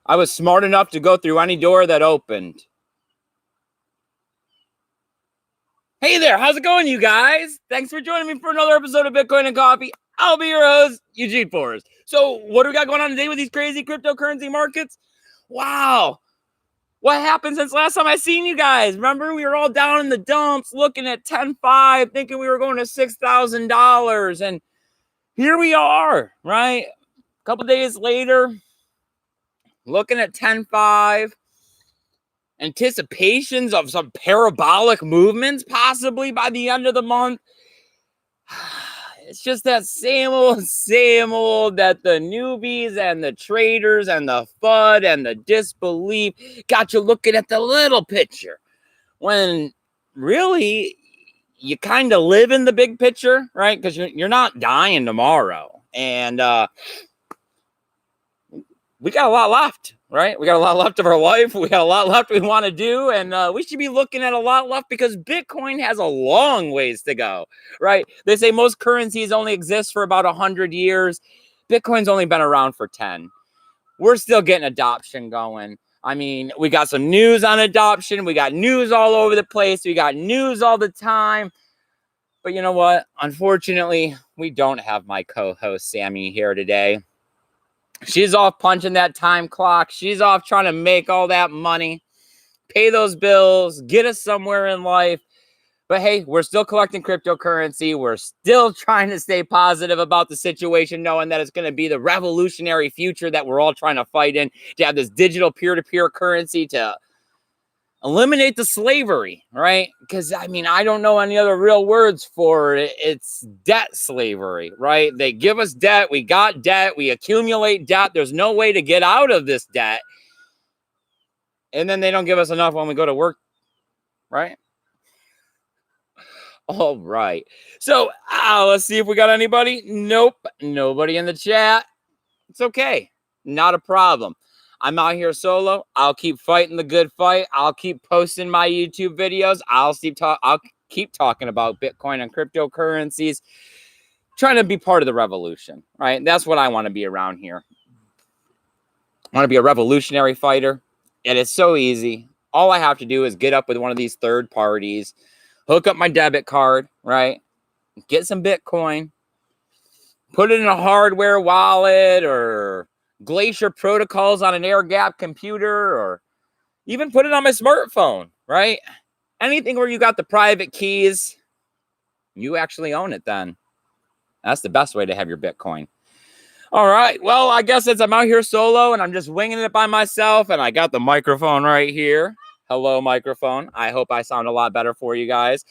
I was smart enough to go through any door that opened. Hey there, how's it going, you guys? Thanks for joining me for another episode of Bitcoin and Coffee. I'll be your host, Eugene Forrest. So, what do we got going on today with these crazy cryptocurrency markets? Wow. What happened since last time I seen you guys? Remember, we were all down in the dumps looking at 10.5, thinking we were going to $6,000. And here we are, right? A couple days later, looking at 10.5. Anticipations of some parabolic movements possibly by the end of the month. It's just that same old that the newbies and the traders and the FUD and the disbelief got you looking at the little picture when really you kind of live in the big picture, right? Because you're not dying tomorrow. And we got a lot left, right? We got a lot left of our life. We got a lot left we want to do. And we should be looking at a lot left because Bitcoin has a long ways to go, right? They say most currencies only exist for about 100 years. Bitcoin's only been around for 10. We're still getting adoption going. I mean, we got some news on adoption. We got news all over the place. We got news all the time. But you know what? Unfortunately, we don't have my co-host Sammy here today. She's off punching that time clock. She's off trying to make all that money, pay those bills, get us somewhere in life. But hey, we're still collecting cryptocurrency. We're still trying to stay positive about the situation, knowing that it's going to be the revolutionary future that we're all trying to fight in, to have this digital peer-to-peer currency to eliminate the slavery, right? Because, I mean, I don't know any other real words for it. It's debt slavery, right? They give us debt. We got debt. We accumulate debt. There's no way to get out of this debt. And then they don't give us enough when we go to work, right? All right. So let's see if we got anybody. Nope. Nobody in the chat. It's okay. Not a problem. I'm out here solo. I'll keep fighting the good fight. I'll keep posting my YouTube videos. I'll keep talking about Bitcoin and cryptocurrencies, trying to be part of the revolution, right? That's what I want to be around here. I want to be a revolutionary fighter. And it's so easy. All I have to do is get up with one of these third parties, hook up my debit card, right? Get some Bitcoin, put it in a hardware wallet or Glacier protocols on an air gap computer, or even put it on my smartphone, right? Anything where you got the private keys, you actually own it then. That's the best way to have your Bitcoin. All right. Well, I guess since I'm out here solo and I'm just winging it by myself and I got the microphone right here. Hello, microphone. I hope I sound a lot better for you guys.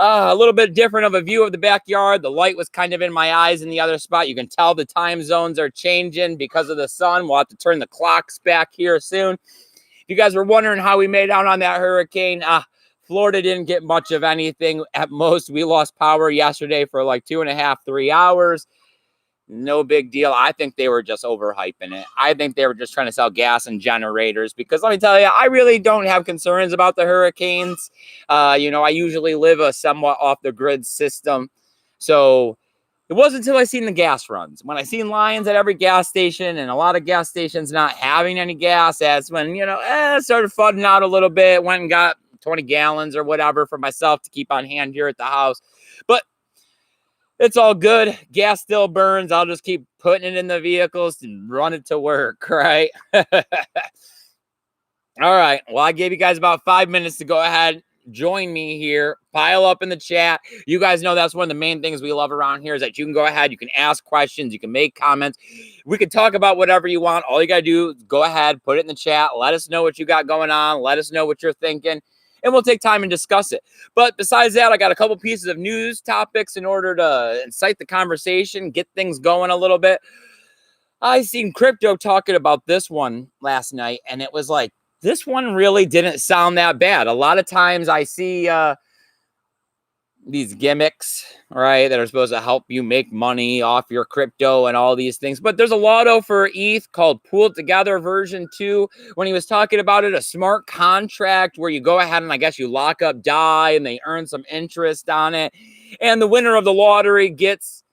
A little bit different of a view of the backyard. The light was kind of in my eyes in the other spot. You can tell the time zones are changing because of the sun. We'll have to turn the clocks back here soon. If you guys were wondering how we made out on that hurricane, Florida didn't get much of anything. At most, we lost power yesterday for like 2.5, 3 hours. No big deal. I think they were just overhyping it. I think they were just trying to sell gas and generators because let me tell you, I really don't have concerns about the hurricanes. I usually live a somewhat off the grid system. So it wasn't until I seen the gas runs. When I seen lines at every gas station and a lot of gas stations not having any gas, that's when, started flooding out a little bit, went and got 20 gallons or whatever for myself to keep on hand here at the house. But it's all good. Gas still burns. I'll just keep putting it in the vehicles and run it to work, right? All right. Well, I gave you guys about 5 minutes to go ahead. Join me here. Pile up in the chat. You guys know that's one of the main things we love around here is that you can go ahead. You can ask questions. You can make comments. We can talk about whatever you want. All you got to do is go ahead, put it in the chat. Let us know what you got going on. Let us know what you're thinking. And we'll take time and discuss it. But besides that, I got a couple pieces of news topics in order to incite the conversation, get things going a little bit. I seen crypto talking about this one last night, and it was like, this one really didn't sound that bad. A lot of times I see these gimmicks, right, that are supposed to help you make money off your crypto and all these things. But there's a lotto for ETH called Pooled Together version 2. When he was talking about it, a smart contract where you go ahead and I guess you lock up DAI and they earn some interest on it. And the winner of the lottery gets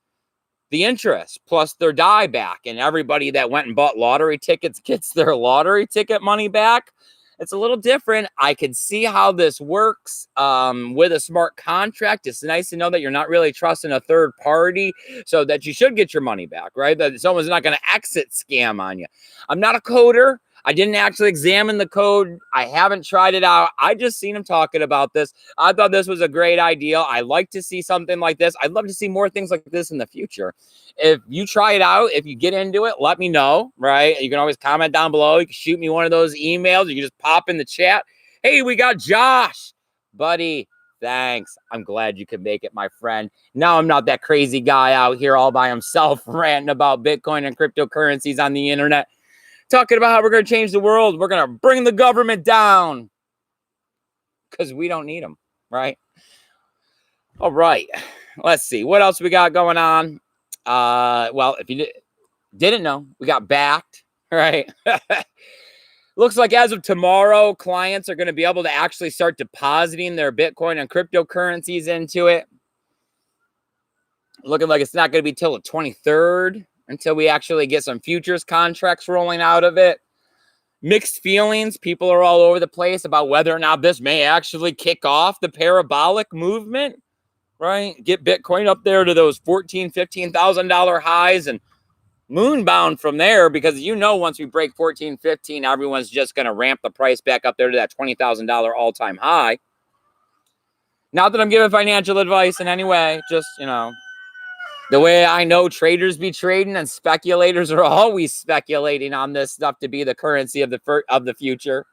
the interest plus their die back, and everybody that went and bought lottery tickets gets their lottery ticket money back. It's a little different. I can see how this works with a smart contract. It's nice to know that you're not really trusting a third party, so that you should get your money back, right? That someone's not going to exit scam on you. I'm not a coder. I didn't actually examine the code. I haven't tried it out. I just seen him talking about this. I thought this was a great idea. I like to see something like this. I'd love to see more things like this in the future. If you try it out, if you get into it, let me know, right? You can always comment down below. You can shoot me one of those emails. You can just pop in the chat. Hey, we got Josh. Buddy, thanks. I'm glad you could make it, my friend. Now I'm not that crazy guy out here all by himself ranting about Bitcoin and cryptocurrencies on the internet, talking about how we're going to change the world. We're going to bring the government down because we don't need them, right? All right. Let's see. What else we got going on? Well, if you didn't know, we got backed, right? Looks like as of tomorrow, clients are going to be able to actually start depositing their Bitcoin and cryptocurrencies into it. Looking like it's not going to be till the 23rd until we actually get some futures contracts rolling out of it. Mixed feelings. People are all over the place about whether or not this may actually kick off the parabolic movement, right? Get Bitcoin up there to those $14,000, $15,000 highs and moonbound from there, because once we break 14, 15, everyone's just going to ramp the price back up there to that $20,000 all-time high. Not that I'm giving financial advice in any way, just, the way I know traders be trading and speculators are always speculating on this stuff to be the currency of the future.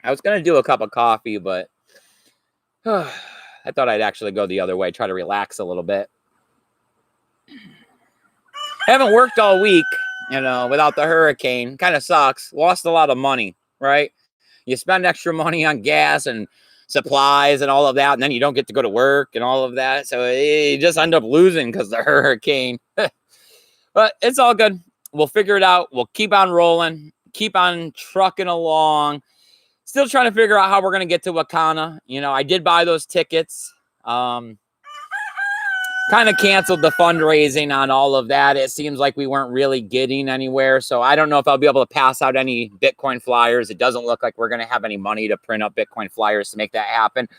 I was going to do a cup of coffee, but I thought I'd actually go the other way, try to relax a little bit. Haven't worked all week, without the hurricane. Kind of sucks. Lost a lot of money, right? You spend extra money on gas and supplies and all of that, and then you don't get to go to work and all of that. So you just end up losing because of the hurricane. But it's all good. We'll figure it out. We'll keep on rolling, keep on trucking along. Still trying to figure out how we're going to get to Wakana. I did buy those tickets. Kind of canceled the fundraising on all of that. It seems like we weren't really getting anywhere. So I don't know if I'll be able to pass out any Bitcoin flyers. It doesn't look like we're going to have any money to print up Bitcoin flyers to make that happen.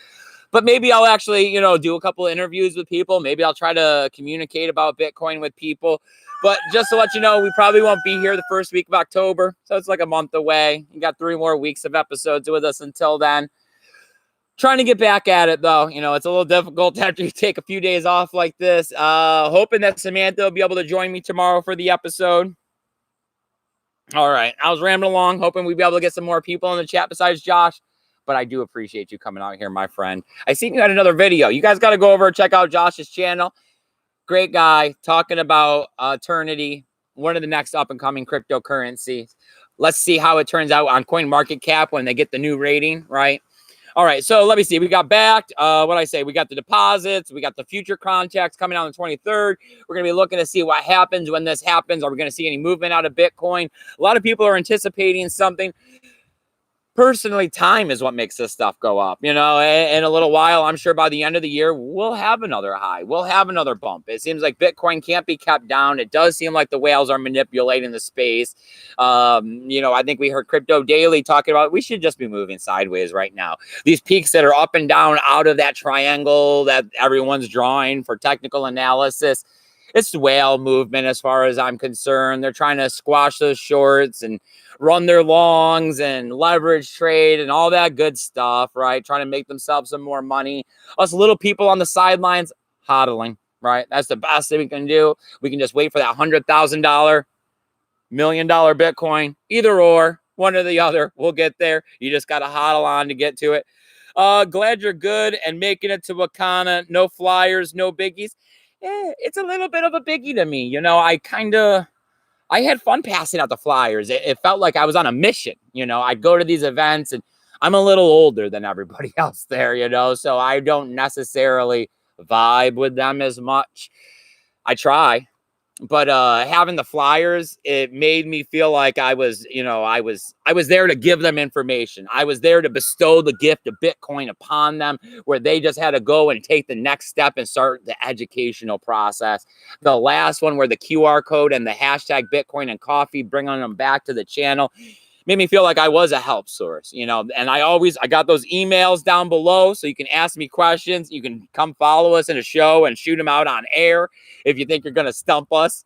But maybe I'll actually, do a couple of interviews with people. Maybe I'll try to communicate about Bitcoin with people. But just to let you know, we probably won't be here the first week of October. So it's like a month away. You got 3 more weeks of episodes with us until then. Trying to get back at it, though. It's a little difficult after you take a few days off like this. Hoping that Samantha will be able to join me tomorrow for the episode. All right. I was rambling along, hoping we'd be able to get some more people in the chat besides Josh. But I do appreciate you coming out here, my friend. I seen you had another video. You guys got to go over and check out Josh's channel. Great guy talking about Eternity, one of the next up-and-coming cryptocurrencies. Let's see how it turns out on CoinMarketCap when they get the new rating, right? All right, so let me see. We got backed. What I say? We got the deposits. We got the future contracts coming out on the 23rd. We're going to be looking to see what happens when this happens. Are we going to see any movement out of Bitcoin? A lot of people are anticipating something. Personally, time is what makes this stuff go up. In a little while, I'm sure by the end of the year, we'll have another high. We'll have another bump. It seems like Bitcoin can't be kept down. It does seem like the whales are manipulating the space. I think we heard Crypto Daily talking about we should just be moving sideways right now. These peaks that are up and down out of that triangle that everyone's drawing for technical analysis, it's the whale movement as far as I'm concerned. They're trying to squash those shorts and run their longs and leverage trade and all that good stuff, right? Trying to make themselves some more money. Us little people on the sidelines, hodling, right? That's the best thing we can do. We can just wait for that $100,000, $1 million Bitcoin, either or, one or the other. We'll get there. You just got to hodl on to get to it. Glad you're good and making it to Wakana. No flyers, no biggies. It's a little bit of a biggie to me. I had fun passing out the flyers. It felt like I was on a mission. I'd go to these events and I'm a little older than everybody else there, so I don't necessarily vibe with them as much. I try. But having the flyers, it made me feel like I was, I was there to give them information. I was there to bestow the gift of Bitcoin upon them, where they just had to go and take the next step and start the educational process. The last one, where the QR code and the hashtag Bitcoin and coffee, bringing them back to the channel, made me feel like I was a help source, and I got those emails down below, so you can ask me questions. You can come follow us in a show and shoot them out on air if you think you're going to stump us.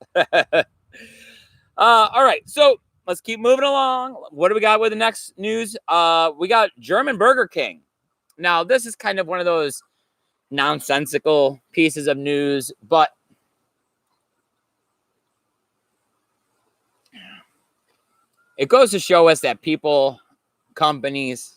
All right, so let's keep moving along. What do we got with the next news? We got German Burger King. Now, this is kind of one of those nonsensical pieces of news, but it goes to show us that people, companies,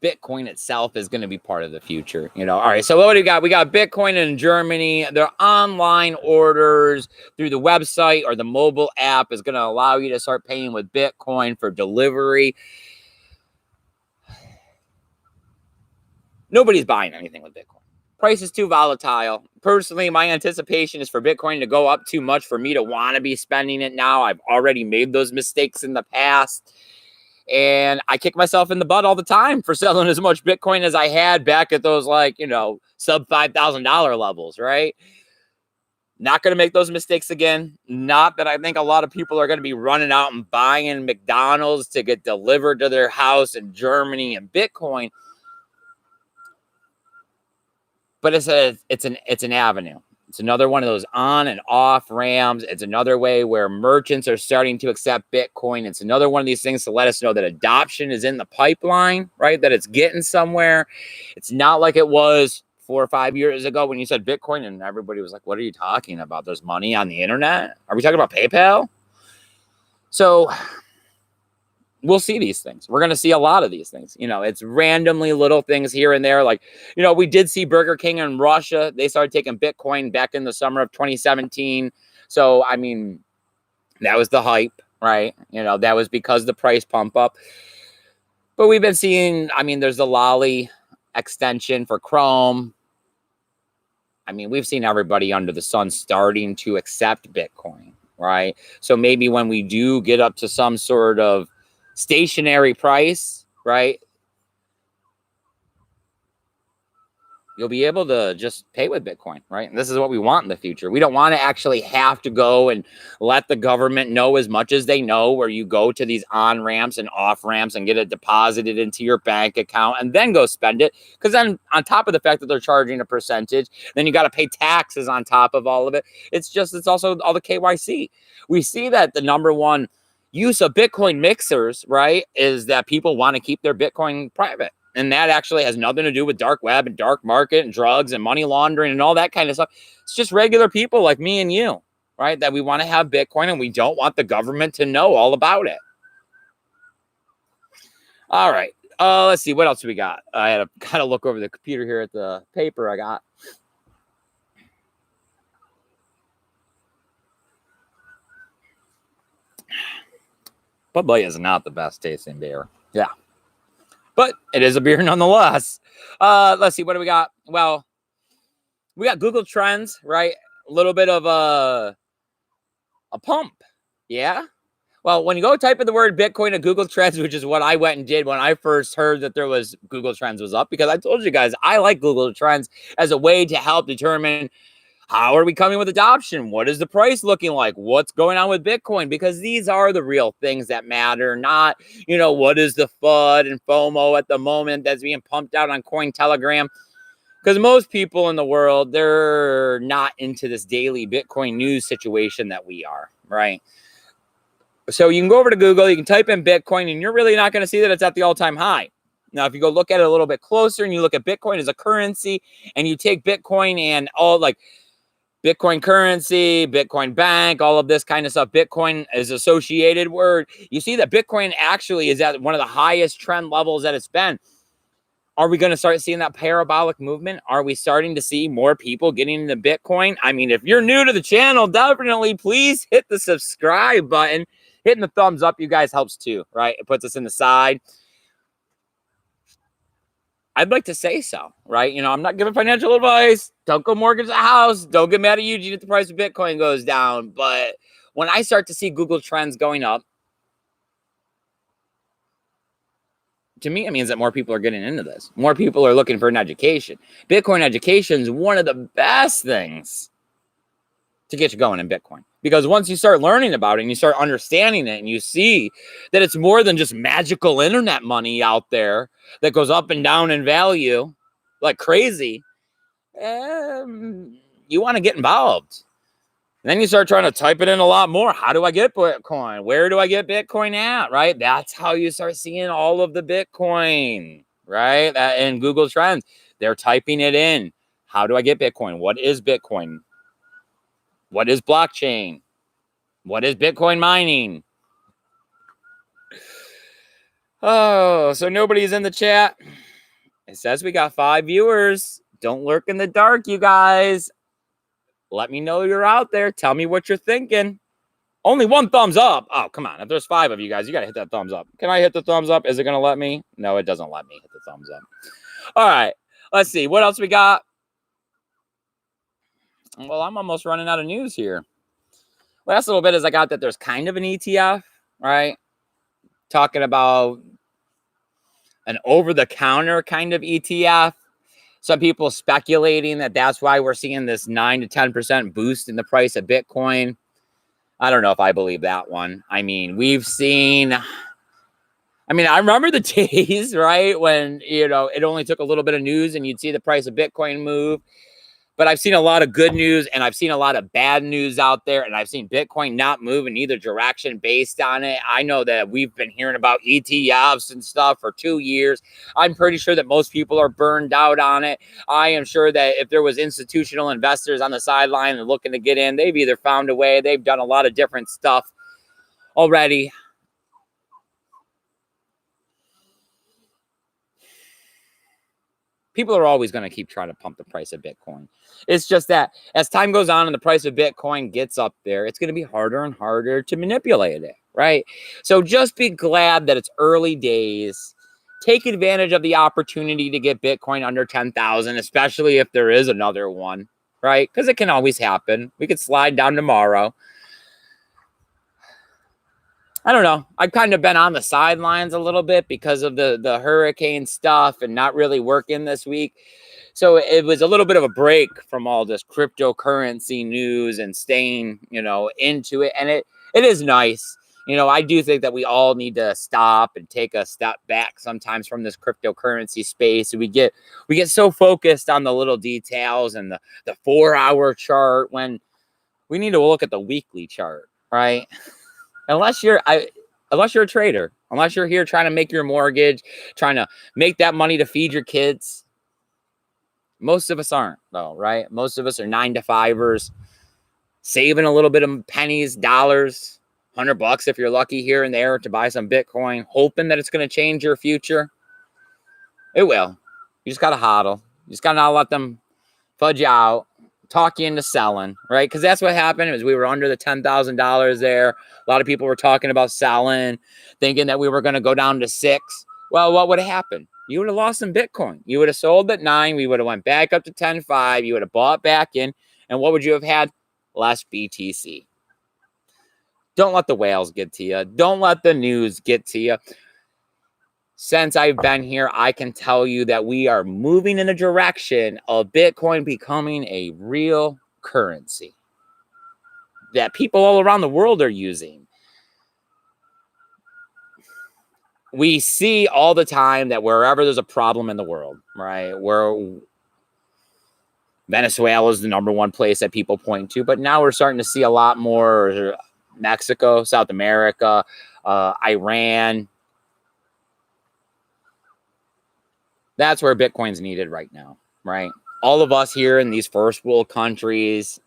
Bitcoin itself is going to be part of the future. All right, so what do we got? We got Bitcoin in Germany. Their online orders through the website or the mobile app is going to allow you to start paying with Bitcoin for delivery. Nobody's buying anything with Bitcoin. Price is too volatile. Personally, my anticipation is for Bitcoin to go up too much for me to want to be spending it now. I've already made those mistakes in the past. And I kick myself in the butt all the time for selling as much Bitcoin as I had back at those, sub $5,000 levels, right? Not going to make those mistakes again. Not that I think a lot of people are going to be running out and buying McDonald's to get delivered to their house in Germany and Bitcoin. But it's an avenue. It's another one of those on and off ramps. It's another way where merchants are starting to accept Bitcoin. It's another one of these things to let us know that adoption is in the pipeline, right? That it's getting somewhere. It's not like it was 4 or 5 years ago when you said Bitcoin and everybody was like, what are you talking about? There's money on the internet? Are we talking about PayPal? So we'll see these things. We're going to see a lot of these things. It's randomly little things here and there. We did see Burger King in Russia. They started taking Bitcoin back in the summer of 2017. So, that was the hype, right? That was because the price pump up. But we've been seeing, there's the Lolly extension for Chrome. We've seen everybody under the sun starting to accept Bitcoin, right? So maybe when we do get up to some sort of stationary price, right, you'll be able to just pay with Bitcoin, right? And this is what we want in the future. We don't want to actually have to go and let the government know as much as they know, where you go to these on ramps and off ramps and get it deposited into your bank account and then go spend it. Because then on top of the fact that they're charging a percentage, then you got to pay taxes on top of all of it. It's also all the KYC. We see that the number one use of Bitcoin mixers, right, is that people want to keep their Bitcoin private. And that actually has nothing to do with dark web and dark market and drugs and money laundering and all that kind of stuff. It's just regular people like me and you, right, that we want to have Bitcoin and we don't want the government to know all about it. All right. Let's see. What else do we got? I had to kind of look over the computer here at the paper I got. Bud Light is not the best tasting beer. Yeah. But it is a beer nonetheless. Let's see. What do we got? Well, we got Google Trends, right? A little bit of a pump. Yeah. Well, when you go type in the word Bitcoin to Google Trends, which is what I went and did when I first heard that there was Google Trends was up, because I told you guys I like Google Trends as a way to help determine how are we coming with adoption? What is the price looking like? What's going on with Bitcoin? Because these are the real things that matter, not, what is the FUD and FOMO at the moment that's being pumped out on Cointelegram. Because most people in the world, they're not into this daily Bitcoin news situation that we are, right? So you can go over to Google, you can type in Bitcoin, and you're really not going to see that it's at the all-time high. Now, if you go look at it a little bit closer and you look at Bitcoin as a currency and you take Bitcoin and all Bitcoin currency, Bitcoin bank, all of this kind of stuff, Bitcoin is associated word. You see that Bitcoin actually is at one of the highest trend levels that it's been. Are we going to start seeing that parabolic movement? Are we starting to see more people getting into Bitcoin? If you're new to the channel, definitely please hit the subscribe button. Hitting the thumbs up, you guys, helps too, right? It puts us in the side. I'd like to say so, right? You know, I'm not giving financial advice. Don't go mortgage a house. Don't get mad at Eugene if the price of Bitcoin goes down. But when I start to see Google Trends going up, to me, it means that more people are getting into this. More people are looking for an education. Bitcoin education is one of the best things to get you going in Bitcoin. Because once you start learning about it and you start understanding it and you see that it's more than just magical internet money out there that goes up and down in value like crazy, you want to get involved. And then you start trying to type it in a lot more. How do I get Bitcoin? Where do I get Bitcoin at? Right? That's how you start seeing all of the Bitcoin, right? In Google Trends, they're typing it in. How do I get Bitcoin? What is Bitcoin? What is blockchain? What is Bitcoin mining? Oh, so nobody's in the chat. It says we got 5 viewers. Don't lurk in the dark, you guys. Let me know you're out there. Tell me what you're thinking. Only 1 thumbs up. Oh, come on. If there's 5 of you guys, you got to hit that thumbs up. Can I hit the thumbs up? Is it going to let me? No, it doesn't let me hit the thumbs up. All right. Let's see. What else we got? Well, I'm almost running out of news here. Last little bit is I got that there's kind of an ETF, right? Talking about an over-the-counter kind of ETF. Some people speculating that that's why we're seeing this 9 to 10% boost in the price of Bitcoin. I don't know if I believe that one. I mean, I remember the days, right, when, you know, it only took a little bit of news and you'd see the price of Bitcoin move. But I've seen a lot of good news and I've seen a lot of bad news out there. And I've seen Bitcoin not move in either direction based on it. I know that we've been hearing about ETFs and stuff for 2 years. I'm pretty sure that most people are burned out on it. I am sure that if there was institutional investors on the sideline and looking to get in, they've either found a way, they've done a lot of different stuff already. People are always going to keep trying to pump the price of Bitcoin. It's just that as time goes on and the price of Bitcoin gets up there, it's going to be harder and harder to manipulate it, right? So just be glad that it's early days. Take advantage of the opportunity to get Bitcoin under 10,000, especially if there is another one, right? Because it can always happen. We could slide down tomorrow. I don't know. I've kind of been on the sidelines a little bit because of the hurricane stuff and not really working this week. So it was a little bit of a break from all this cryptocurrency news and staying, you know, into it. And it is nice. You know, I do think that we all need to stop and take a step back sometimes from this cryptocurrency space. We get so focused on the little details and the 4-hour chart when we need to look at the weekly chart, right? Unless you're a trader, unless you're here trying to make your mortgage, trying to make that money to feed your kids. Most of us aren't, though, right? Most of us are 9-to-5ers, saving a little bit of pennies, dollars, $100 if you're lucky here and there to buy some Bitcoin, hoping that it's going to change your future. It will. You just got to hodl. You just got to not let them fudge you out, talk you into selling, right? Because that's what happened. Is we were under the $10,000 there. A lot of people were talking about selling, thinking that we were going to go down to 6. Well, what would have happened? You would have lost some Bitcoin. You would have sold at 9. We would have went back up to 10.5. You would have bought back in. And what would you have had? Less BTC. Don't let the whales get to you. Don't let the news get to you. Since I've been here, I can tell you that we are moving in a direction of Bitcoin becoming a real currency that people all around the world are using. We see all the time that wherever there's a problem in the world, right, where Venezuela is the #1 place that people point to, but now we're starting to see a lot more Mexico, South America, Iran. That's where Bitcoin's needed right now, right? All of us here in these first world countries,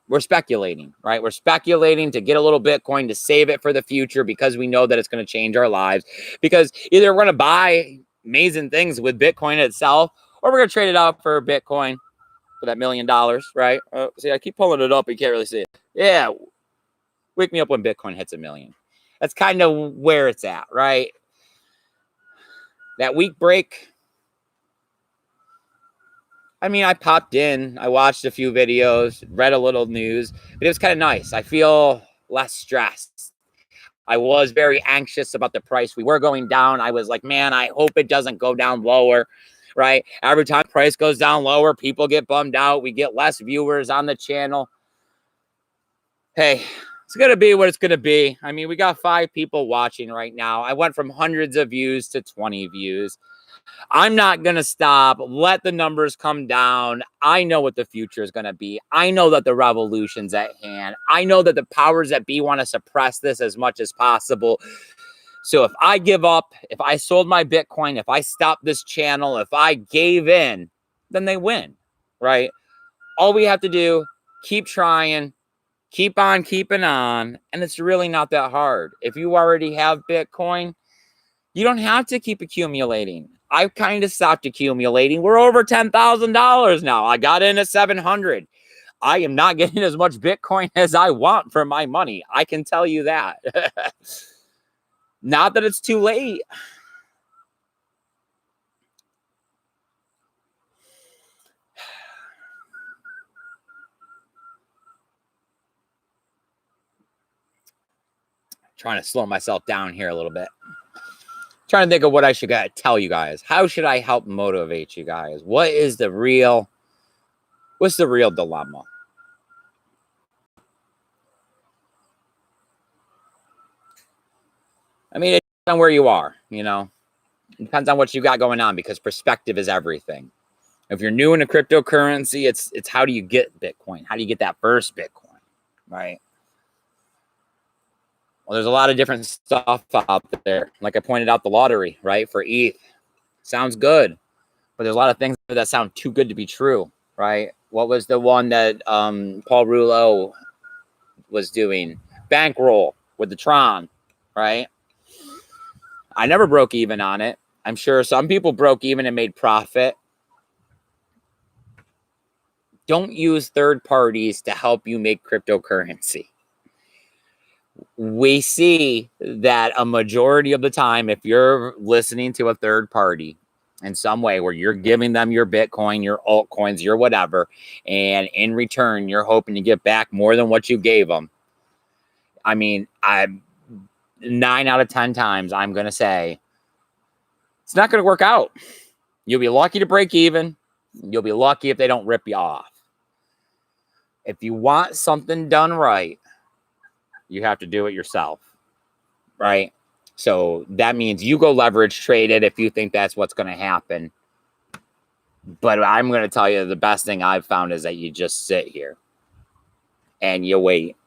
we're speculating, right? We're speculating to get a little Bitcoin to save it for the future because we know that it's going to change our lives. Because either we're going to buy amazing things with Bitcoin itself, or we're going to trade it out for Bitcoin for that $1 million, right? See, I keep pulling it up. You can't really see it. Yeah. Wake me up when Bitcoin hits $1 million. That's kind of where it's at, right? That week break, I mean, I popped in, I watched a few videos, read a little news, but it was kind of nice. I feel less stressed. I was very anxious about the price. We were going down. I was like, man, I hope it doesn't go down lower, right? Every time price goes down lower, people get bummed out. We get less viewers on the channel. Hey, it's going to be what it's going to be. I mean, we got 5 people watching right now. I went from hundreds of views to 20 views. I'm not going to stop. Let the numbers come down. I know what the future is going to be. I know that the revolution's at hand. I know that the powers that be want to suppress this as much as possible. So if I give up, if I sold my Bitcoin, if I stopped this channel, if I gave in, then they win, right? All we have to do, keep trying, keep on keeping on, and it's really not that hard. If you already have Bitcoin, you don't have to keep accumulating. I've kind of stopped accumulating. We're over $10,000 now. I got in at 700. I am not getting as much Bitcoin as I want for my money. I can tell you that. Not that it's too late. Trying to slow myself down here a little bit. Trying to think of what I should tell you guys. How should I help motivate you guys? What's the real dilemma? I mean, it depends on where you are, you know. It depends on what you got going on, because perspective is everything. If you're new into cryptocurrency, it's how do you get Bitcoin? How do you get that first Bitcoin, right? Well, there's a lot of different stuff out there. Like I pointed out, the lottery, right, for ETH. Sounds good, but there's a lot of things that sound too good to be true, right? What was the one that Paul Rouleau was doing? Bankroll with the Tron, right? I never broke even on it. I'm sure some people broke even and made profit. Don't use third parties to help you make cryptocurrency. We see that a majority of the time, if you're listening to a third party in some way where you're giving them your Bitcoin, your altcoins, your whatever, and in return, you're hoping to get back more than what you gave them. I mean, 9 out of 10 times, I'm going to say, it's not going to work out. You'll be lucky to break even. You'll be lucky if they don't rip you off. If you want something done right, you have to do it yourself, right? So that means you go leverage trade it if you think that's what's going to happen. But I'm going to tell you, the best thing I've found is that you just sit here and you wait.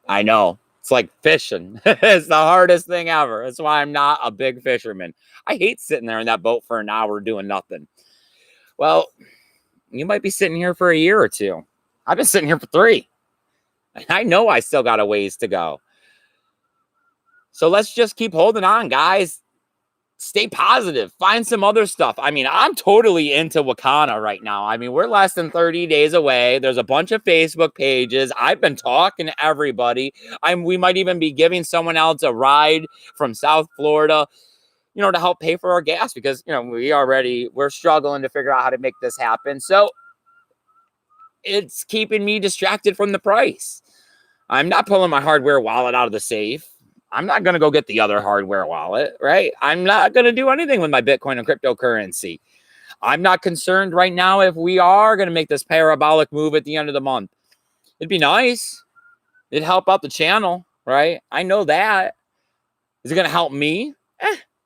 I know. It's like fishing. It's the hardest thing ever. That's why I'm not a big fisherman. I hate sitting there in that boat for an hour doing nothing. Well, you might be sitting here for a year or two. I've been sitting here for 3. And I know I still got a ways to go. So let's just keep holding on, guys. Stay positive. Find some other stuff. I mean, I'm totally into Wakana right now. I mean, we're less than 30 days away. There's a bunch of Facebook pages. I've been talking to everybody. We might even be giving someone else a ride from South Florida, you know, to help pay for our gas, because, you know, we're struggling to figure out how to make this happen. So it's keeping me distracted from the price. I'm not pulling my hardware wallet out of the safe. I'm not going to go get the other hardware wallet, right? I'm not going to do anything with my Bitcoin and cryptocurrency. I'm not concerned right now if we are going to make this parabolic move at the end of the month. It'd be nice. It'd help out the channel, right? I know that. Is it going to help me?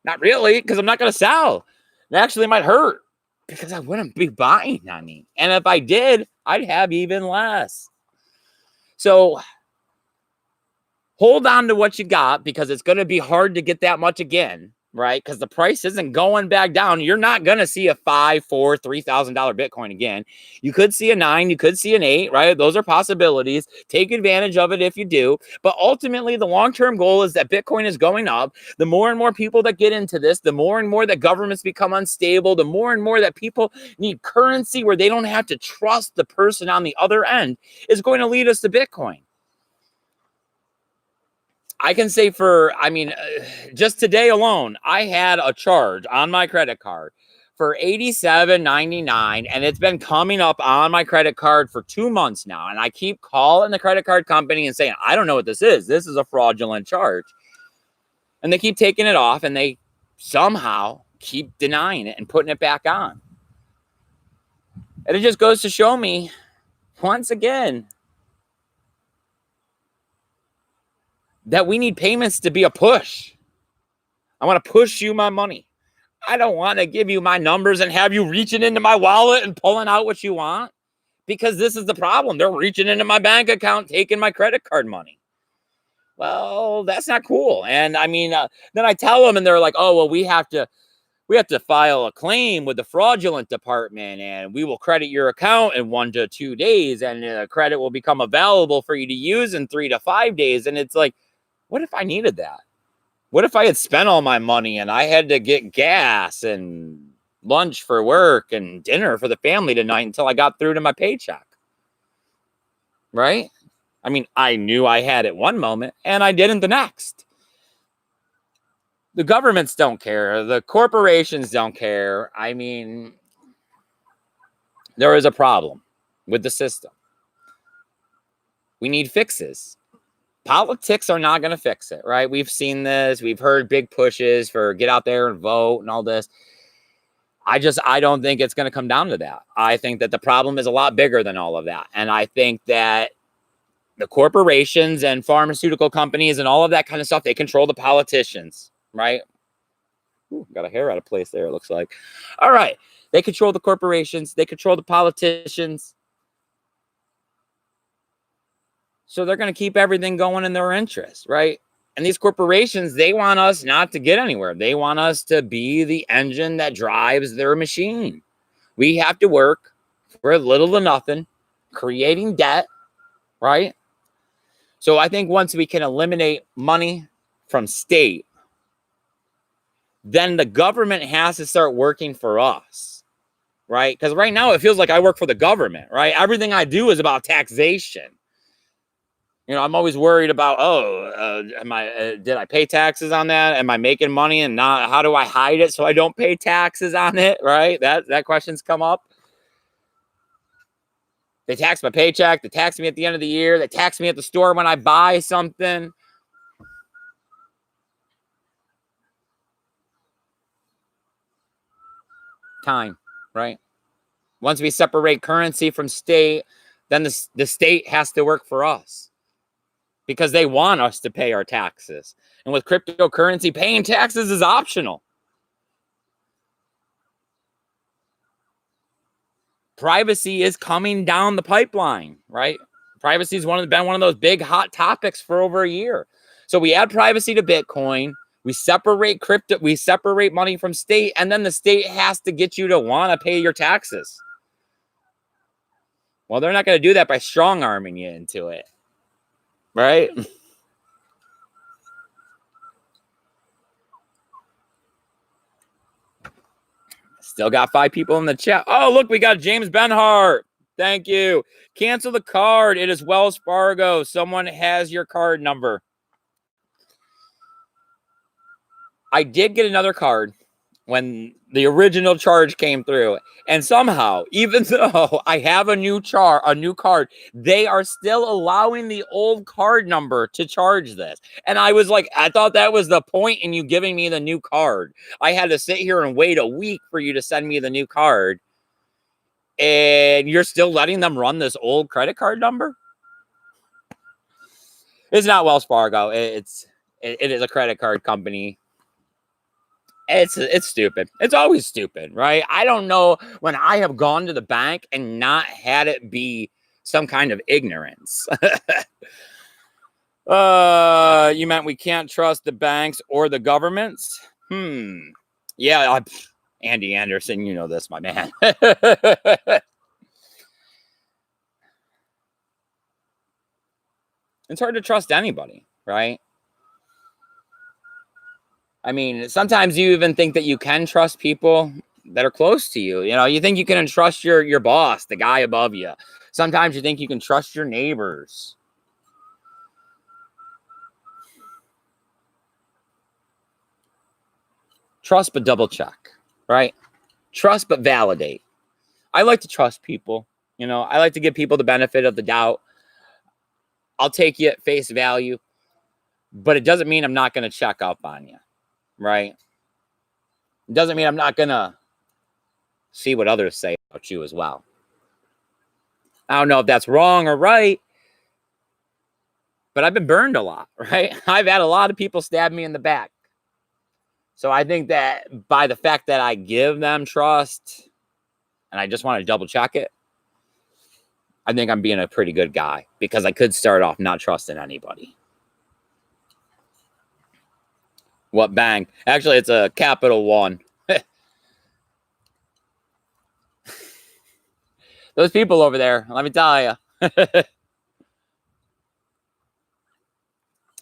Not really, because I'm not going to sell. It actually might hurt, because I wouldn't be buying any. And if I did, I'd have even less. So hold on to what you got, because it's going to be hard to get that much again, right? Because the price isn't going back down. You're not going to see a $5,000, $4,000, $3,000 Bitcoin again. You could see a 9, you could see an 8, right? Those are possibilities. Take advantage of it if you do. But ultimately, the long-term goal is that Bitcoin is going up. The more and more people that get into this, the more and more that governments become unstable, the more and more that people need currency where they don't have to trust the person on the other end, is going to lead us to Bitcoin. I can say just today alone, I had a charge on my credit card for $87.99, and it's been coming up on my credit card for 2 months now. And I keep calling the credit card company and saying, I don't know what this is. This is a fraudulent charge. And they keep taking it off, and they somehow keep denying it and putting it back on. And it just goes to show me, once again, that we need payments to be a push. I want to push you my money. I don't want to give you my numbers and have you reaching into my wallet and pulling out what you want, because this is the problem. They're reaching into my bank account, taking my credit card money. Well, that's not cool. And I mean, then I tell them, and they're like, oh, well, we have to file a claim with the fraudulent department, and we will credit your account in 1 to 2 days, and the credit will become available for you to use in 3 to 5 days. And it's like, what if I needed that? What if I had spent all my money and I had to get gas and lunch for work and dinner for the family tonight until I got through to my paycheck? Right? I mean, I knew I had it one moment and I didn't the next. The governments don't care. The corporations don't care. I mean, there is a problem with the system. We need fixes. Politics are not going to fix it, right? We've seen this. We've heard big pushes for get out there and vote and all this. I don't think it's going to come down to that. I think that the problem is a lot bigger than all of that. And I think that the corporations and pharmaceutical companies and all of that kind of stuff, they control the politicians, right? Ooh, got a hair out of place there, it looks like. All right. They control the corporations. They control the politicians. So they're going to keep everything going in their interest, right? And these corporations, they want us not to get anywhere. They want us to be the engine that drives their machine. We have to work for little to nothing, creating debt, right? So I think once we can eliminate money from state, then the government has to start working for us, right? Because right now it feels like I work for the government, right? Everything I do is about taxation. You know, I'm always worried about, did I pay taxes on that? Am I making money and not? How do I hide it so I don't pay taxes on it? Right? That question's come up. They tax my paycheck. They tax me at the end of the year. They tax me at the store when I buy something. Time, right? Once we separate currency from state, then the state has to work for us, because they want us to pay our taxes. And with cryptocurrency, paying taxes is optional. Privacy is coming down the pipeline, right? Privacy has been one of those big hot topics for over a year. So we add privacy to Bitcoin. We separate crypto. We separate money from state, and then the state has to get you to want to pay your taxes. Well, they're not going to do that by strong arming you into it, right? Still got 5 people in the chat. Oh, look, we got James Benhart. Thank you. Cancel the card. It is Wells Fargo. Someone has your card number. I did get another card when the original charge came through. And somehow, even though I have a new card, they are still allowing the old card number to charge this. And I was like, I thought that was the point in you giving me the new card. I had to sit here and wait a week for you to send me the new card. And you're still letting them run this old credit card number? It's not Wells Fargo. It is a credit card company. It's stupid. It's always stupid, right? I don't know when I have gone to the bank and not had it be some kind of ignorance. You meant we can't trust the banks or the governments? Yeah, Andy Anderson, you know this, my man. It's hard to trust anybody, right? I mean, sometimes you even think that you can trust people that are close to you. You know, you think you can entrust your boss, the guy above you. Sometimes you think you can trust your neighbors. Trust, but double check, right? Trust but validate. I like to trust people. You know, I like to give people the benefit of the doubt. I'll take you at face value, but it doesn't mean I'm not going to check up on you, right? It doesn't mean I'm not going to see what others say about you as well. I don't know if that's wrong or right, but I've been burned a lot, right? I've had a lot of people stab me in the back. So I think that by the fact that I give them trust and I just want to double check it, I think I'm being a pretty good guy because I could start off not trusting anybody. What bank? Actually, it's a Capital One. Those people over there, let me tell you.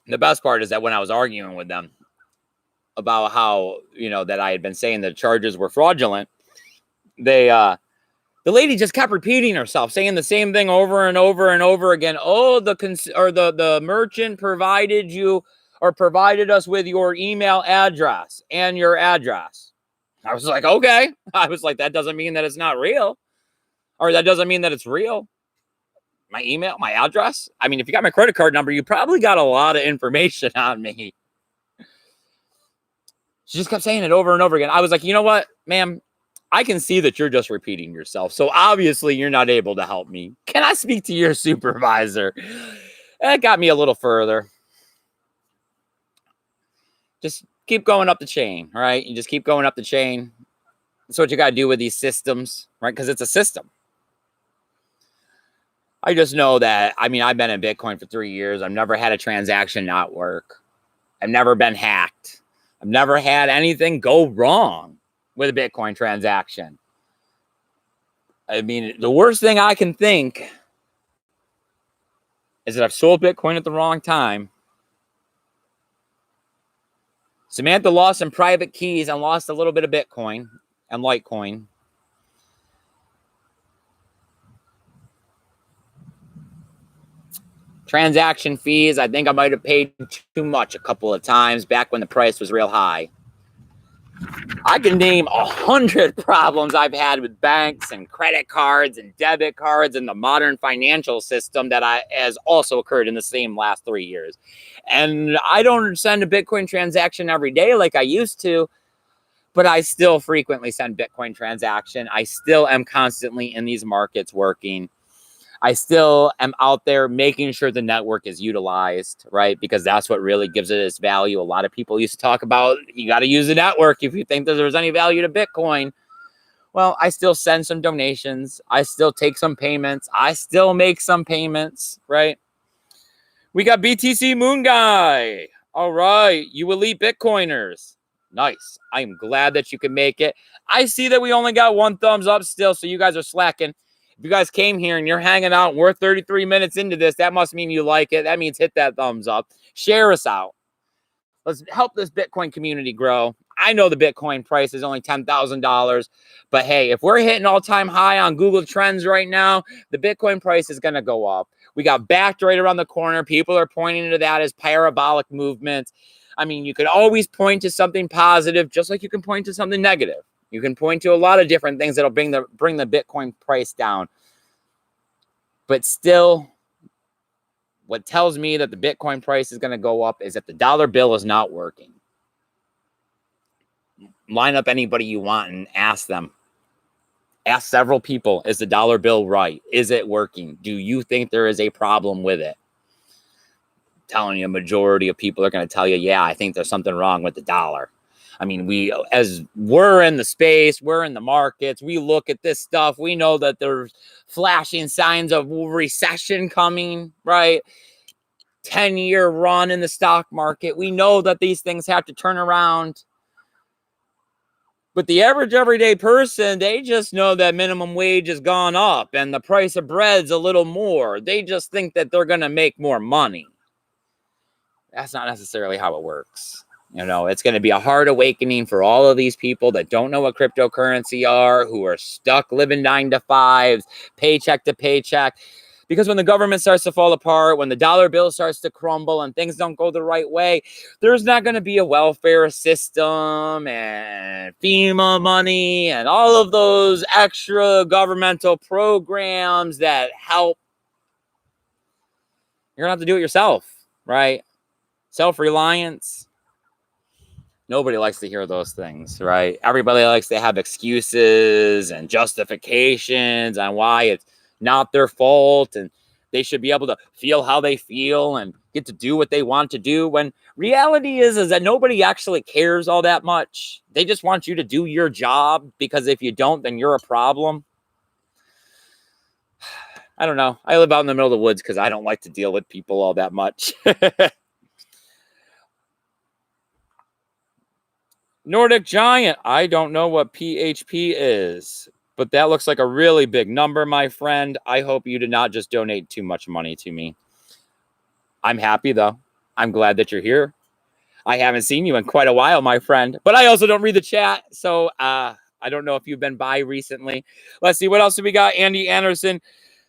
The best part is that when I was arguing with them about how, you know, that I had been saying the charges were fraudulent, the lady just kept repeating herself, saying the same thing over and over and over again. Oh, the merchant provided you or provided us with your email address and your address. I was like, okay. I was like, that doesn't mean that it's not real. Or that doesn't mean that it's real. My email, my address. I mean, if you got my credit card number, you probably got a lot of information on me. She just kept saying it over and over again. I was like, you know what, ma'am? I can see that you're just repeating yourself. So obviously you're not able to help me. Can I speak to your supervisor? That got me a little further. Just keep going up the chain, right? You just keep going up the chain. That's what you got to do with these systems, right? Because it's a system. I just know that, I mean, I've been in Bitcoin for 3 years. I've never had a transaction not work. I've never been hacked. I've never had anything go wrong with a Bitcoin transaction. I mean, the worst thing I can think is that I've sold Bitcoin at the wrong time. Samantha lost some private keys and lost a little bit of Bitcoin and Litecoin. Transaction fees, I think I might have paid too much a couple of times back when the price was real high. I can name 100 problems I've had with banks and credit cards and debit cards and the modern financial system that has also occurred in the same last 3 years. And I don't send a Bitcoin transaction every day like I used to, but I still frequently send Bitcoin transaction. I still am constantly in these markets working. I still am out there making sure the network is utilized, right? Because that's what really gives it its value. A lot of people used to talk about, you got to use the network if you think that there's any value to Bitcoin. Well, I still send some donations. I still take some payments. I still make some payments, right? We got BTC Moon Guy. All right, you elite Bitcoiners. Nice. I am glad that you can make it. I see that we only got 1 thumbs up still, so you guys are slacking. If you guys came here and you're hanging out and we're 33 minutes into this, that must mean you like it. That means hit that thumbs up. Share us out. Let's help this Bitcoin community grow. I know the Bitcoin price is only $10,000, but hey, if we're hitting all-time high on Google Trends right now, the Bitcoin price is going to go up. We got backed right around the corner. People are pointing to that as parabolic movement. I mean, you could always point to something positive, just like you can point to something negative. You can point to a lot of different things that'll bring the Bitcoin price down. But still, what tells me that the Bitcoin price is going to go up is that the dollar bill is not working. Line up anybody you want and ask them. Ask several people, is the dollar bill right? Is it working? Do you think there is a problem with it? I'm telling you, a majority of people are going to tell you, yeah, I think there's something wrong with the dollar. I mean, we're in the space, we're in the markets, we look at this stuff, we know that there's flashing signs of recession coming, right? 10-year run in the stock market. We know that these things have to turn around. But the average everyday person, they just know that minimum wage has gone up and the price of bread's a little more. They just think that they're going to make more money. That's not necessarily how it works. You know, it's going to be a hard awakening for all of these people that don't know what cryptocurrency are, who are stuck living 9 to 5s, paycheck to paycheck. Because when the government starts to fall apart, when the dollar bill starts to crumble and things don't go the right way, there's not going to be a welfare system and FEMA money and all of those extra governmental programs that help. You're going to have to do it yourself, right? Self-reliance. Nobody likes to hear those things, right? Everybody likes to have excuses and justifications on why it's not their fault and they should be able to feel how they feel and get to do what they want to do, when reality is that nobody actually cares all that much. They just want you to do your job, because if you don't, then you're a problem. I don't know. I live out in the middle of the woods because I don't like to deal with people all that much. Nordic Giant. I don't know what PHP is, but that looks like a really big number, my friend. I hope you did not just donate too much money to me. I'm happy, though. I'm glad that you're here. I haven't seen you in quite a while, my friend, but I also don't read the chat, so I don't know if you've been by recently. Let's see, what else do we got? Andy Anderson.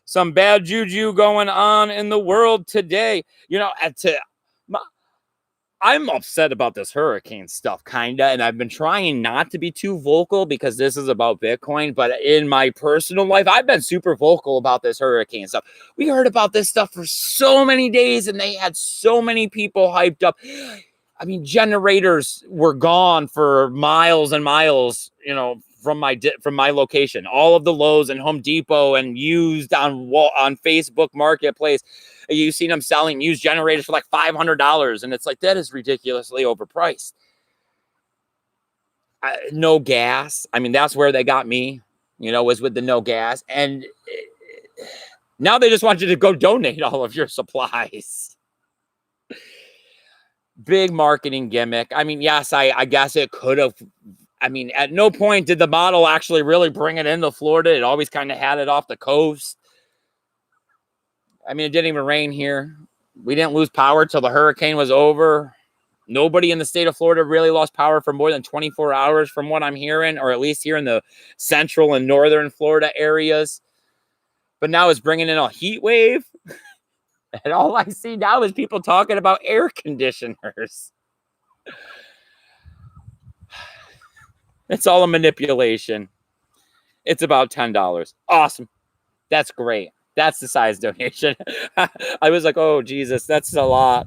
Some bad juju going on in the world today. You know, I'm upset about this hurricane stuff, kind of, and I've been trying not to be too vocal because this is about Bitcoin, but in my personal life, I've been super vocal about this hurricane stuff. We heard about this stuff for so many days, and they had so many people hyped up. I mean, generators were gone for miles and miles, you know, from my location. All of the Lowe's and Home Depot and used on Facebook Marketplace. You've seen them selling used generators for like $500, and it's like, that is ridiculously overpriced. No gas. I mean, that's where they got me, you know, was with the no gas. And now they just want you to go donate all of your supplies. Big marketing gimmick. I mean, yes, I guess it could have. I mean, at no point did the model actually really bring it into Florida. It always kind of had it off the coast. I mean, it didn't even rain here. We didn't lose power till the hurricane was over. Nobody in the state of Florida really lost power for more than 24 hours from what I'm hearing, or at least here in the central and northern Florida areas. But now it's bringing in a heat wave. And all I see now is people talking about air conditioners. It's all a manipulation. It's about $10. Awesome. That's great. That's the size donation. I was like, oh, Jesus, that's a lot.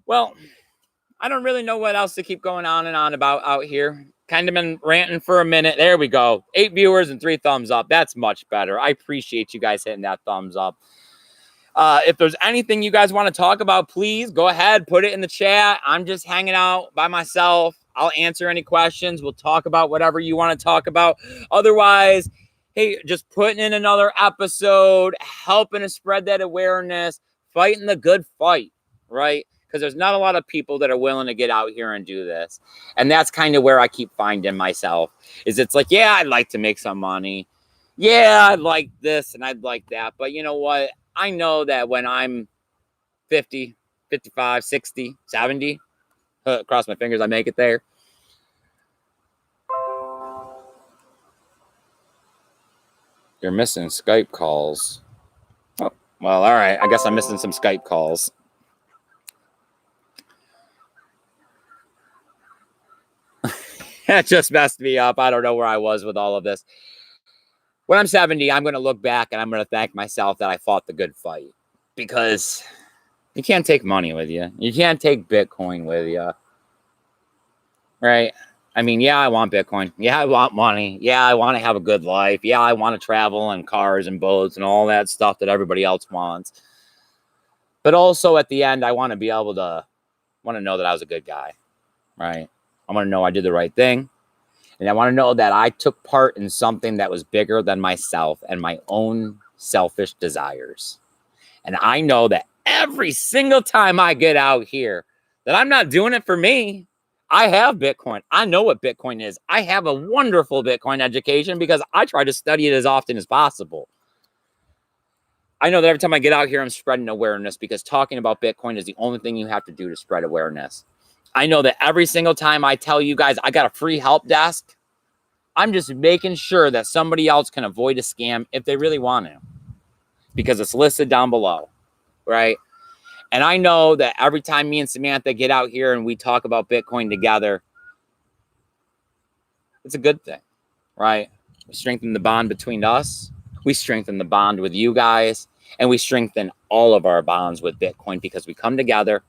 Well, I don't really know what else to keep going on and on about out here. Kind of been ranting for a minute. There we go. 8 viewers and 3 thumbs up. That's much better. I appreciate you guys hitting that thumbs up. If there's anything you guys want to talk about, please go ahead, put it in the chat. I'm just hanging out by myself. I'll answer any questions. We'll talk about whatever you want to talk about. Otherwise, hey, just putting in another episode, helping to spread that awareness, fighting the good fight, right? Because there's not a lot of people that are willing to get out here and do this. And that's kind of where I keep finding myself, is it's like, yeah, I'd like to make some money. Yeah, I'd like this and I'd like that. But you know what? I know that when I'm 50, 55, 60, 70, cross my fingers, I make it there. You're missing Skype calls. Oh, well, all right. I guess I'm missing some Skype calls. That just messed me up. I don't know where I was with all of this. When I'm 70, I'm going to look back and I'm going to thank myself that I fought the good fight, because you can't take money with you. You can't take Bitcoin with you. Right? I mean, yeah, I want Bitcoin. Yeah, I want money. Yeah, I want to have a good life. Yeah, I want to travel and cars and boats and all that stuff that everybody else wants. But also at the end, I want to be able to know that I was a good guy. Right? I want to know I did the right thing. And I want to know that I took part in something that was bigger than myself and my own selfish desires. And I know that every single time I get out here, that I'm not doing it for me. I have Bitcoin. I know what Bitcoin is. I have a wonderful Bitcoin education because I try to study it as often as possible. I know that every time I get out here, I'm spreading awareness, because talking about Bitcoin is the only thing you have to do to spread awareness. I know that every single time I tell you guys I got a free help desk, I'm just making sure that somebody else can avoid a scam if they really want to, because it's listed down below, right? And I know that every time me and Samantha get out here and we talk about Bitcoin together, it's a good thing, right? We strengthen the bond between us. We strengthen the bond with you guys. And we strengthen all of our bonds with Bitcoin because we come together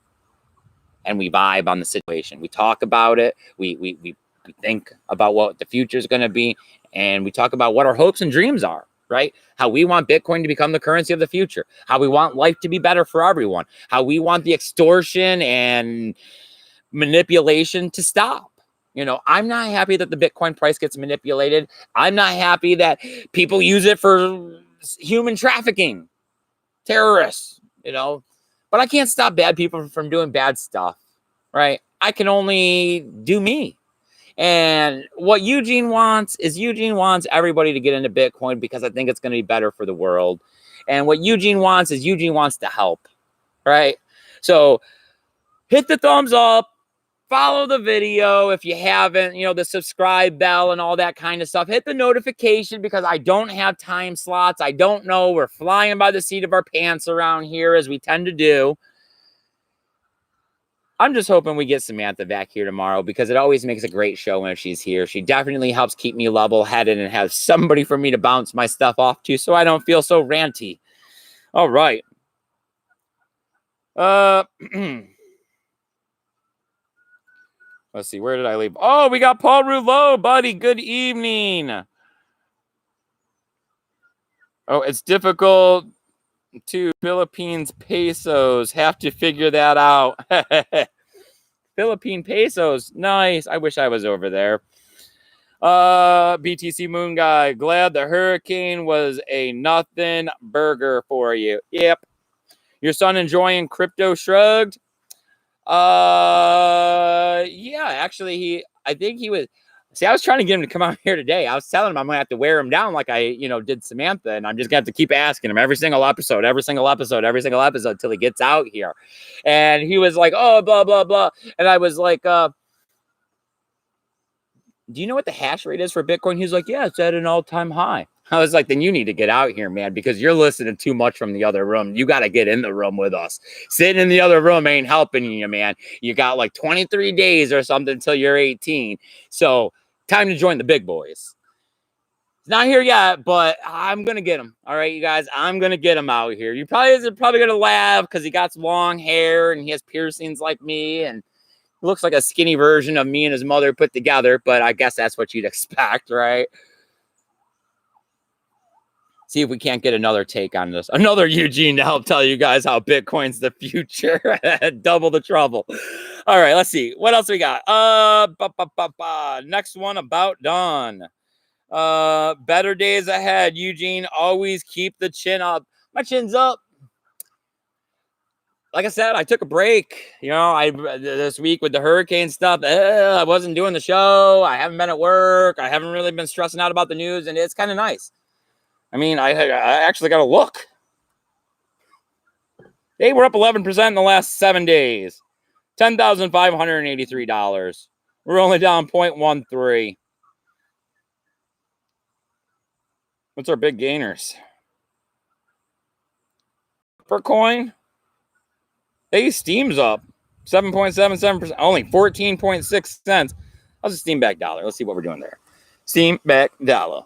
and we vibe on the situation. We talk about it. We think about what the future is going to be. And we talk about what our hopes and dreams are, right? How we want Bitcoin to become the currency of the future. How we want life to be better for everyone. How we want the extortion and manipulation to stop. You know, I'm not happy that the Bitcoin price gets manipulated. I'm not happy that people use it for human trafficking, terrorists, you know, but I can't stop bad people from doing bad stuff, right? I can only do me. And what Eugene wants is Eugene wants everybody to get into Bitcoin because I think it's going to be better for the world. And what Eugene wants is Eugene wants to help, right? So hit the thumbs up. Follow the video if you haven't, you know, the subscribe bell and all that kind of stuff. Hit the notification because I don't have time slots. I don't know. We're flying by the seat of our pants around here as we tend to do. I'm just hoping we get Samantha back here tomorrow because it always makes a great show when she's here. She definitely helps keep me level-headed and have somebody for me to bounce my stuff off to so I don't feel so ranty. All right. Let's see, where did I leave? Oh, we got Paul Rouleau, buddy. Good evening. Oh, it's difficult to Philippines pesos. Have to figure that out. Philippine pesos. Nice. I wish I was over there. BTC Moon Guy. Glad the hurricane was a nothing burger for you. Yep. Your son enjoying Crypto Shrugged? Yeah, actually, I think he was. See, I was trying to get him to come out here today. I was telling him I'm gonna have to wear him down like I, did Samantha, and I'm just gonna have to keep asking him every single episode till he gets out here. And he was like, "Oh, blah blah blah," and I was like, "Do you know what the hash rate is for Bitcoin?" He's like, "Yeah, it's at an all-time high." I was like, then you need to get out here, man, because you're listening too much from the other room. You got to get in the room with us. Sitting in the other room ain't helping you, man. You got like 23 days or something until you're 18. So time to join the big boys. It's not here yet, but I'm going to get him. All right, you guys, I'm going to get him out here. You probably going to laugh because he got some long hair and he has piercings like me and looks like a skinny version of me and his mother put together, but I guess that's what you'd expect, right? See if we can't get another take on this. Another Eugene to help tell you guys how Bitcoin's the future. Double the trouble. All right, let's see. What else we got? Next one about done. Better days ahead. Eugene, always keep the chin up. My chin's up. Like I said, I took a break. This week with the hurricane stuff, I wasn't doing the show. I haven't been at work. I haven't really been stressing out about the news, and it's kind of nice. I mean, I actually got to look. Hey, we're up 11% in the last 7 days. $10,583. We're only down 0.13. What's our big gainers? Per coin? Hey, Steam's up 7.77%. Only 14.6 cents. How's the Steam back dollar? Let's see what we're doing there. Steam back dollar.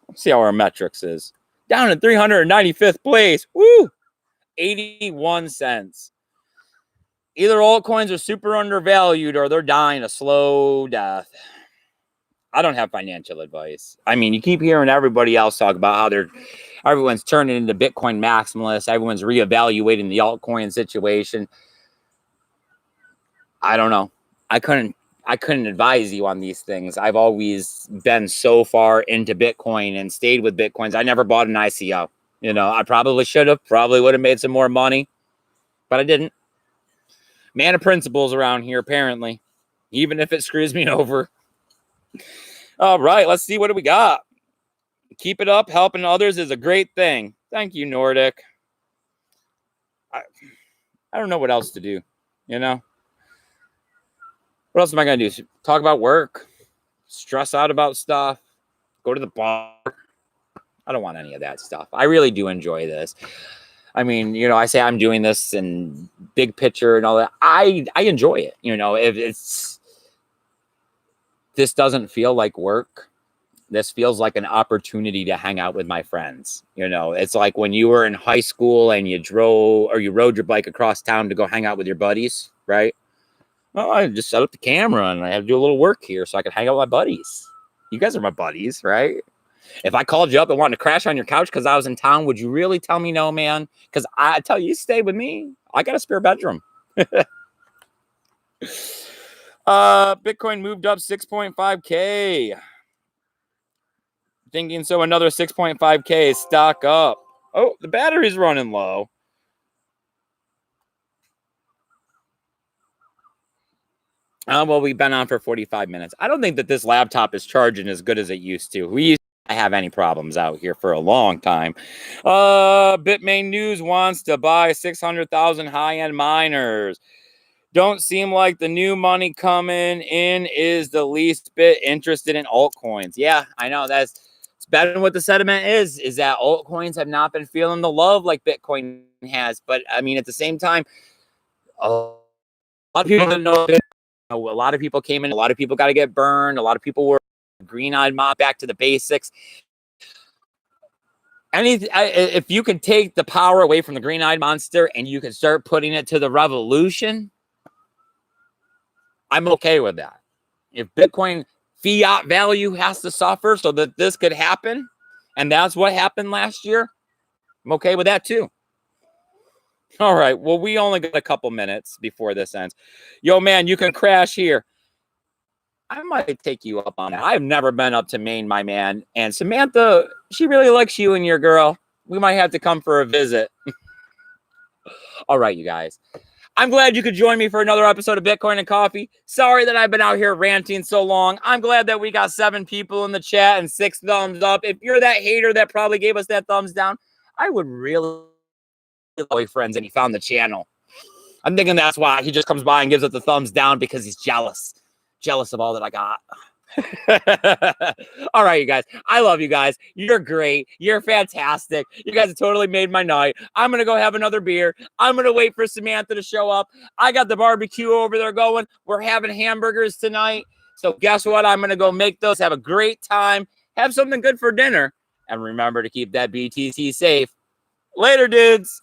Let's see how our metrics is. Down in 395th place. Woo! 81 cents. Either altcoins are super undervalued or they're dying a slow death. I don't have financial advice. I mean, you keep hearing everybody else talk about how everyone's turning into Bitcoin maximalists. Everyone's reevaluating the altcoin situation. I don't know. I couldn't advise you on these things. I've always been so far into Bitcoin and stayed with Bitcoins. I never bought an ICO. I probably should have. Probably would have made some more money, but I didn't. Man of principles around here, apparently, even if it screws me over. All right, let's see. What do we got? Keep it up. Helping others is a great thing. Thank you, Nordic. I don't know what else to do, What else am I going to do? Talk about work, stress out about stuff, go to the bar. I don't want any of that stuff. I really do enjoy this. I mean, you know, I say I'm doing this in big picture and all that. I enjoy it. You know, if this doesn't feel like work. This feels like an opportunity to hang out with my friends. You know, it's like when you were in high school and you rode your bike across town to go hang out with your buddies, right? Well, I just set up the camera and I had to do a little work here so I could hang out with my buddies. You guys are my buddies, right? If I called you up and wanted to crash on your couch because I was in town, would you really tell me no, man? Because I tell you, stay with me. I got a spare bedroom. Bitcoin moved up 6.5K. Thinking so another 6.5K stock up. Oh, the battery's running low. Well, we've been on for 45 minutes. I don't think that this laptop is charging as good as it used to. We used to have any problems out here for a long time. Bitmain News wants to buy 600,000 high-end miners. Don't seem like the new money coming in is the least bit interested in altcoins. Yeah, I know it's better than what the sentiment is that altcoins have not been feeling the love like Bitcoin has. But I mean, at the same time, a lot of people didn't know. A lot of people came in. A lot of people got to get burned. A lot of people were green-eyed mob back to the basics. If you can take the power away from the green-eyed monster and you can start putting it to the revolution, I'm okay with that. If Bitcoin fiat value has to suffer so that this could happen, and that's what happened last year, I'm okay with that too. All right. Well, we only got a couple minutes before this ends. Yo, man, you can crash here. I might take you up on it. I've never been up to Maine, my man. And Samantha, she really likes you and your girl. We might have to come for a visit. All right, you guys. I'm glad you could join me for another episode of Bitcoin and Coffee. Sorry that I've been out here ranting so long. I'm glad that we got 7 people in the chat and 6 thumbs up. If you're that hater that probably gave us that thumbs down, I would really boyfriends and he found the channel. I'm thinking that's why he just comes by and gives it the thumbs down because he's jealous of all that I got. All right, you guys. I love you guys. You're great. You're fantastic. You guys have totally made my night. I'm going to go have another beer. I'm going to wait for Samantha to show up. I got the barbecue over there going. We're having hamburgers tonight. So guess what? I'm going to go make those. Have a great time. Have something good for dinner. And remember to keep that BTC safe. Later, dudes.